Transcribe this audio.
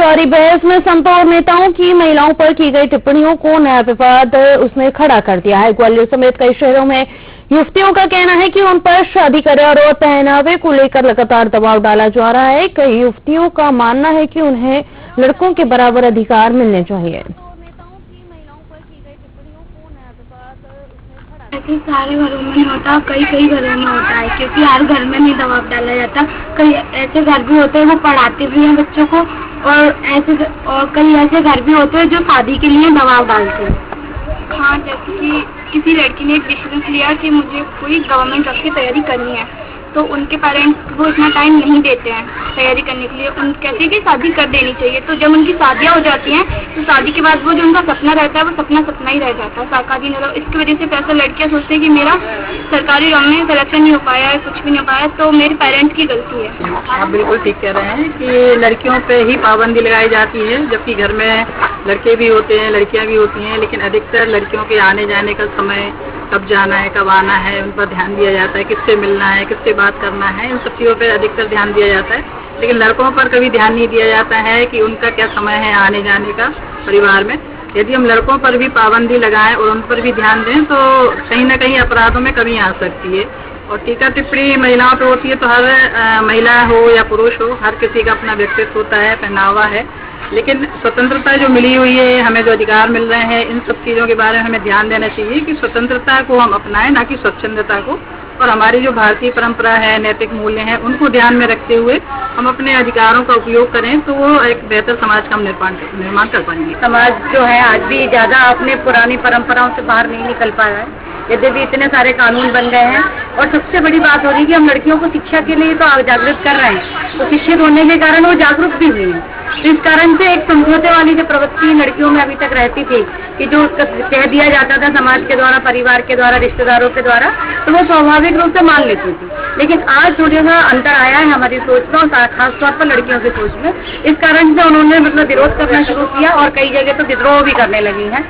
जारी बहस में संतोर नेताओं की महिलाओं पर की गई टिप्पणियों को नया विवाद उसने खड़ा कर दिया है। ग्वालियर समेत कई शहरों में युवतियों का कहना है कि उन पर शादी करे और पहनावे को लेकर लगातार दबाव डाला जा रहा है। कई युवतियों का मानना है कि उन्हें लड़कों के बराबर अधिकार मिलने चाहिए। ऐसे सारे घरों में नहीं होता, कई घरों में होता है, क्योंकि हर घर में नहीं दबाव डाला जाता। कई ऐसे घर भी होते हैं वो पढ़ाते भी हैं बच्चों को, और कई ऐसे घर भी होते हैं जो शादी के लिए दबाव डालते हैं। हाँ, जैसे कि किसी लड़की ने एक डिसीजन लिया कि मुझे कोई गवर्नमेंट जॉब की तैयारी करनी है, तो उनके पेरेंट्स वो इतना टाइम नहीं देते हैं तैयारी करने के लिए। उन कहते हैं कि शादी कर देनी चाहिए। तो जब उनकी शादियां हो जाती हैं तो शादी के बाद वो जो उनका सपना रहता है वो सपना ही रह जाता है, सरकारी नौकरी। इसकी वजह से पैसा लड़कियां सोचती हैं कि मेरा सरकारी जॉब में सिलेक्शन नहीं हो पाया है, कुछ भी नहीं हो पाया, तो मेरे पेरेंट्स की गलती है। आप बिल्कुल ठीक कह रहे हैं कि लड़कियों पे ही पाबंदी लगाई जाती है, जबकि घर में लड़के भी होते हैं, लड़कियां भी होती हैं, लेकिन अधिकतर लड़कियों के आने जाने का समय, कब जाना है, कब आना है, उन पर ध्यान दिया जाता है। किससे मिलना है, किससे बात करना है, इन सब चीज़ों पर अधिकतर ध्यान दिया जाता है। लेकिन लड़कों पर कभी ध्यान नहीं दिया जाता है कि उनका क्या समय है आने जाने का परिवार में। यदि हम लड़कों पर भी पाबंदी लगाएं और उन पर भी ध्यान दें तो कहीं न कहीं अपराधों में कमी आ सकती है। और टीका टिप्पणी महिलाओं पर होती है तो हर महिला हो या पुरुष हो, हर किसी का अपना व्यक्तित्व होता है, पहनावा है। लेकिन स्वतंत्रता जो मिली हुई है, हमें जो अधिकार मिल रहे हैं, इन सब चीज़ों के बारे में हमें ध्यान देना चाहिए कि स्वतंत्रता को हम अपनाएं, ना कि स्वच्छंदता को। और हमारी जो भारतीय परंपरा है, नैतिक मूल्य हैं, उनको ध्यान में रखते हुए हम अपने अधिकारों का उपयोग करें तो वो एक बेहतर समाज का हम निर्माण कर पाएंगे। समाज जो है आज भी ज़्यादा अपने पुरानी परंपराओं से बाहर नहीं निकल पा रहा है, यद्यपि इतने सारे कानून बन गए हैं। और सबसे बड़ी बात हो रही है कि हम लड़कियों को शिक्षा के लिए तो जागरूक कर रहे हैं, तो शिक्षित होने के कारण वो जागरूक भी हुई हैं। तो इस कारण से एक समझौते वाली जो प्रवृत्ति लड़कियों में अभी तक रहती थी कि जो कह दिया जाता था समाज के द्वारा, परिवार के द्वारा, रिश्तेदारों के द्वारा, तो वो स्वाभाविक रूप से मान लेती थी। लेकिन आज थोड़ा सा अंतर आया है हमारी सोच में, और खासतौर पर लड़कियों की सोच में। इस कारण से उन्होंने विरोध करना शुरू किया और कई जगह तो विद्रोह भी करने लगी हैं।